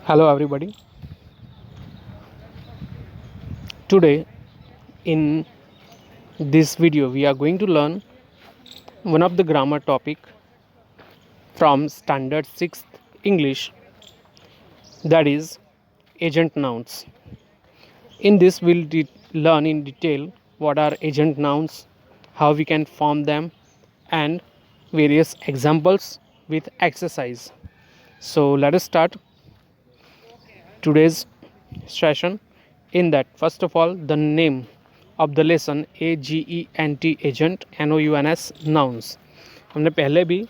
Hello everybody. Today in this video we are going to learn one of the grammar topic from standard 6th English, that is agent nouns. In this we'll learn in detail what are agent nouns, how we can form them, and various examples with exercise. So let us start today's session. In that, first of all, the name of the lesson AGENT agent NOUNS nouns. हमने पहले भी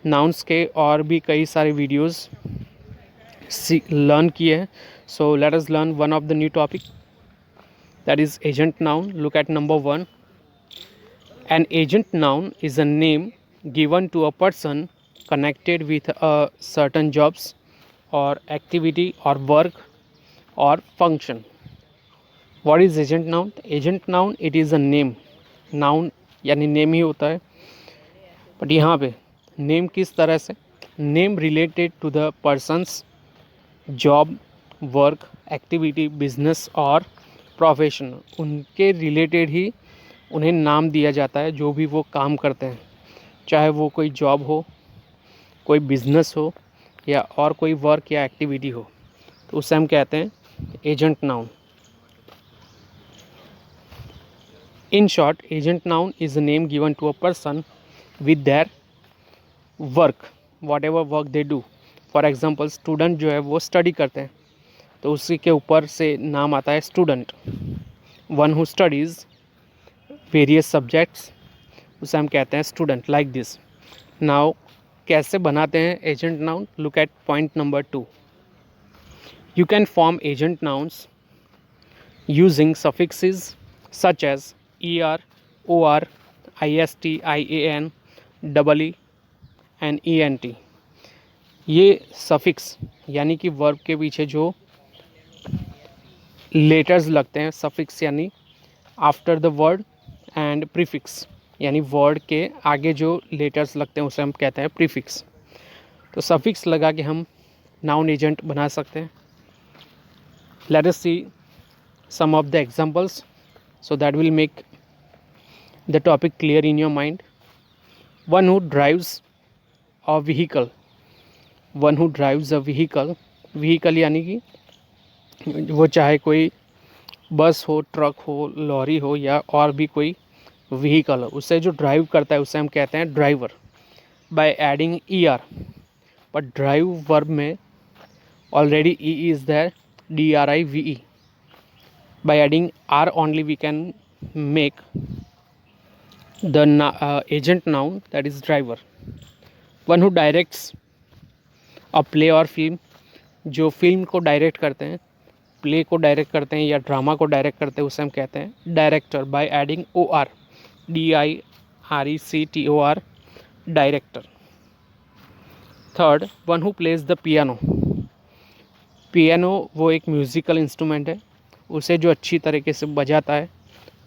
nouns के और भी कई सारे videos learn किए हैं. So let us learn one of the new topic, that is agent noun. Look at number 1. An agent noun is a name given to a person connected with a certain jobs or activity or work or function. What is agent noun? Agent noun, it is a name. Noun यानी name ही होता है, but यहाँ पे name किस तरह से? Name related to the person's job, work, activity, business और प्रोफेशन, उनके रिलेटेड ही उन्हें नाम दिया जाता है जो भी वो काम करते हैं, चाहे वो कोई जॉब हो, कोई बिजनेस हो या और कोई वर्क या एक्टिविटी हो, तो उसे हम कहते हैं agent noun. In short, agent noun is a name given to a person with their work, whatever work they do. For example, student जो है वो स्टडी करते हैं तो उसी के ऊपर से नाम आता है student. One who studies various subjects, उसे हम कहते हैं स्टूडेंट. Like this. नाउ कैसे बनाते हैं agent noun? Look at point number 2. You can form agent nouns using suffixes such as ER, OR, IST, IAN, EE and ENT. ये suffix यानी कि वर्ब के पीछे जो लेटर्स लगते हैं, सफिक्स यानी after the word, and prefix यानी वर्ड के आगे जो लेटर्स लगते हैं उसे हम कहते हैं प्रीफिक्स. तो सफिक्स लगा के हम नाउन एजेंट बना सकते हैं. Let us see some of the examples so that will make the topic clear in your mind. One who drives a vehicle. One who drives a vehicle. Vehicle यानी कि वो चाहे कोई बस हो, ट्रक हो, लॉरी हो या और भी कोई व्हीकल हो, उसे जो ड्राइव करता है उसे हम कहते हैं driver. Bye adding ER. But drive verb में already E is there, DRIVE. By adding R only we can make the agent noun, that is driver. One who directs a play or film. जो film को direct करते हैं, play को direct करते हैं या drama को डायरेक्ट करते हैं उसे हम कहते हैं director. By adding OR, DIRECTOR, director. Third, one who plays the piano. Piano वो एक म्यूज़िकल इंस्ट्रूमेंट है, उसे जो अच्छी तरीके से बजाता है,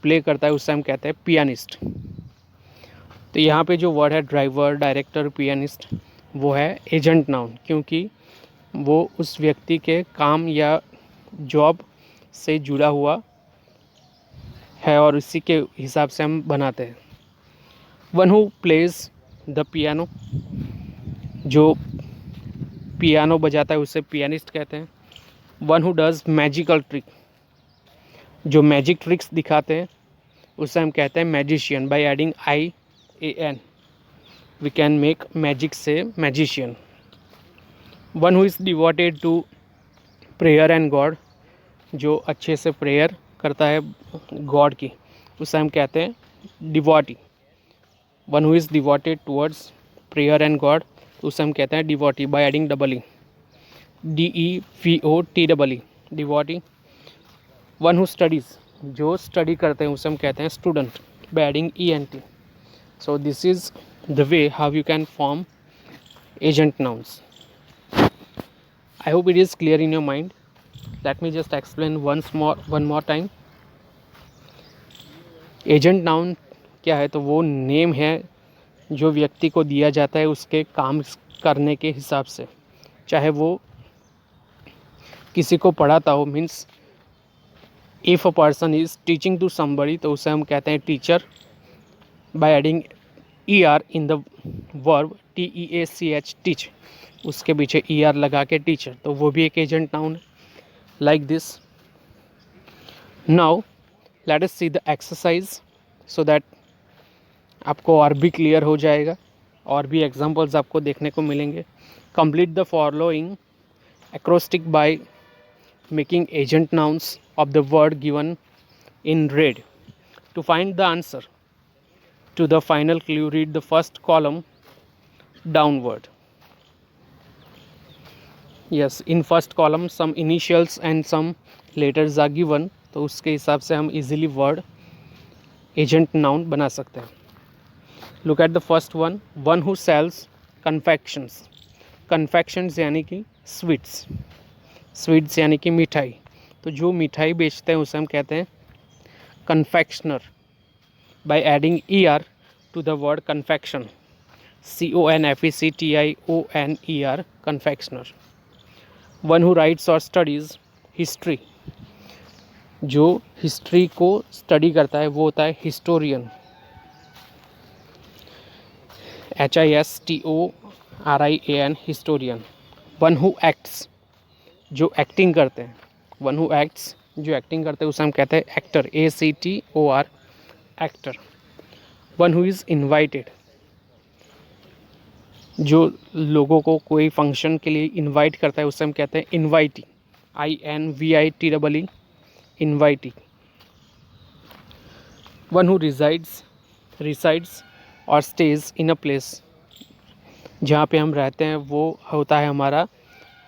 प्ले करता है, उसे हम कहते हैं पियानिस्ट. तो यहाँ पे जो वर्ड है ड्राइवर, डायरेक्टर, पियानिस्ट, वो है एजेंट नाउन, क्योंकि वो उस व्यक्ति के काम या जॉब से जुड़ा हुआ है और इसी के हिसाब से हम बनाते हैं. One who plays the piano, जो पियानो बजाता है उसे पियानिस्ट कहते हैं. One who does magical trick, जो मैजिक ट्रिक्स दिखाते हैं उसे हम कहते हैं magician. By adding IAN we can make magic से magician. One who is devoted to prayer and God, जो अच्छे से प्रेयर करता है गॉड की, उसे हम कहते हैं devotee. One who is devoted towards prayer and God, उसे हम कहते हैं devotee. By adding EE, DEVOTEE, devotee. One who studies, जो स्टडी करते हैं उसे हम कहते हैं student. By adding ENT. So this is the way how you can form agent nouns. I hope it is clear in your mind. Let me just explain one more time. Agent noun क्या है? तो वो name है जो व्यक्ति को दिया जाता है उसके काम करने के हिसाब से, चाहे वो किसी को पढ़ाता हो, means if a person is teaching to somebody तो उसे हम कहते हैं teacher, by adding E R in the verb TEACH teach, उसके पीछे ER लगा के टीचर, तो वो भी एक एजेंट नाउन है। Like this. Now let us see the exercise so that आपको और भी क्लियर हो जाएगा, और भी एग्जांपल्स आपको देखने को मिलेंगे। Complete the following acrostic by making agent nouns of the word given in red. To find the answer to the final clue, read the first column downward. Yes, in first column some initials and some letters are given, तो उसके हिसाब से हम easily word agent noun बना सकते हैं। Look at the first one, one who sells confections. Confections यानी कि स्वीट्स, स्वीट्स यानी कि मिठाई, तो जो मिठाई बेचते हैं उसे हम कहते हैं confectioner, by adding ER to the word confection, CONFECTIONER, confectioner. One who writes और स्टडीज़ हिस्ट्री, जो हिस्ट्री को स्टडी करता है वो होता है historian, HISTORIAN, historian. One who acts, जो एक्टिंग करते हैं, वन हु एक्ट्स, जो एक्टिंग करते हैं उसे हम कहते हैं actor, ACTOR, actor. One who is invited, जो लोगों को कोई फंक्शन के लिए इनवाइट करता है उसे हम कहते हैं invitee, INVITEE, invitee. One who resides और स्टेज इन अ प्लेस, जहाँ पे हम रहते हैं वो होता है हमारा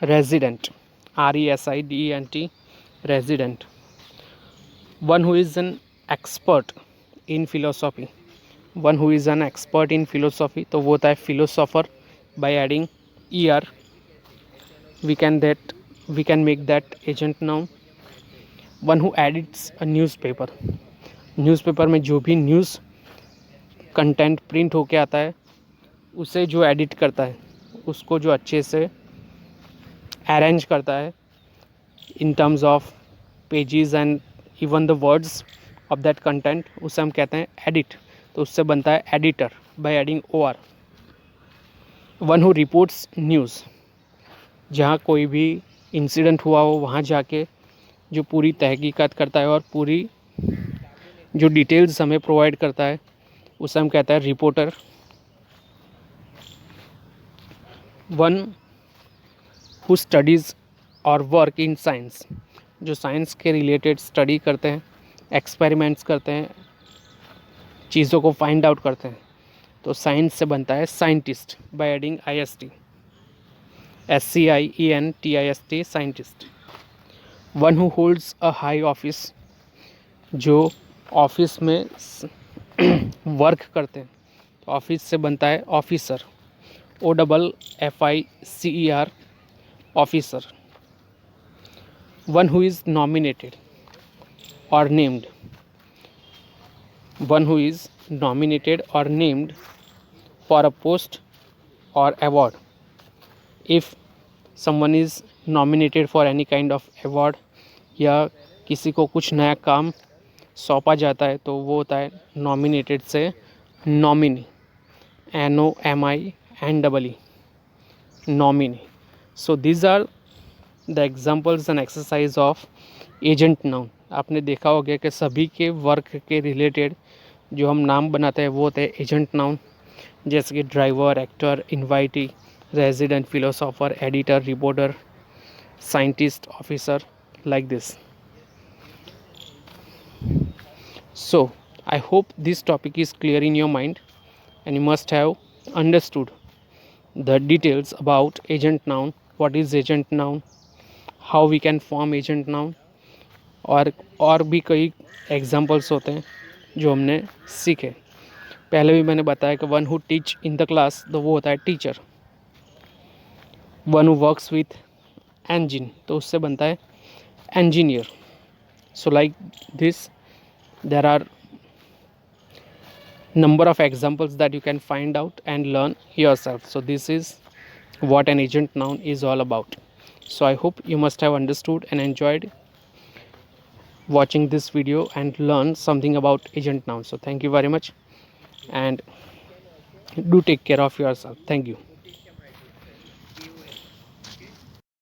resident, RESIDENT, resident. One who is an expert in philosophy, one who is an expert in philosophy, तो वो होता है philosopher, bye adding ER we can make that agent noun। One who edits a newspaper, newspaper में जो भी news content print होके आता है उसे जो एडिट करता है, उसको जो अच्छे से अरेंज करता है in terms of pages and even the words of that content, उसे हम कहते हैं एडिट, तो उससे बनता है editor, by adding OR। One who reports news, जहाँ कोई भी इंसिडेंट हुआ हो वहाँ जाके जो पूरी तहकीकात करता है और पूरी जो डिटेल्स हमें प्रोवाइड करता है उसे हम कहते हैं रिपोर्टर। वन हु स्टडीज़ और वर्क इन साइंस, जो साइंस के रिलेटेड स्टडी करते हैं, एक्सपेरिमेंट्स करते हैं, चीज़ों को फाइंड आउट करते हैं, तो साइंस से बनता है scientist, by adding IST, SCIENTIST, scientist. One who holds a high office, जो ऑफिस में वर्क करते हैं, तो ऑफिस से बनता है officer, OFFICER, officer. One who is nominated और named, one who is nominated और नेम्ड फॉर अ पोस्ट और award, if someone is nominated for any kind of award, या किसी को कुछ नया काम सौंपा जाता है तो वो होता है नॉमिनेटेड से nominee, NOMINEE, nominee. So these are the examples and exercise of agent noun. आपने देखा होगा कि सभी के वर्क के रिलेटेड जो हम नाम बनाते हैं वो होते हैं एजेंट नाउन, जैसे कि driver, actor, invitee, resident, philosopher, editor, reporter, scientist, officer, like this. So I hope this topic is clear in your mind and you must have understood the details about agent noun, what is agent noun, how we can form agent noun, और भी कई examples होते हैं जो हमने सीखे। पहले भी मैंने बताया कि one who teach in the class, तो वो होता है teacher. One who works with engine, तो उससे बनता है engineer. So like this there are number of examples that you can find out and learn yourself. So this is what an agent noun is all about. So I hope you must have understood and enjoyed watching this video and learn something about agent nouns. So thank you very much, and do take care of yourself. Thank you.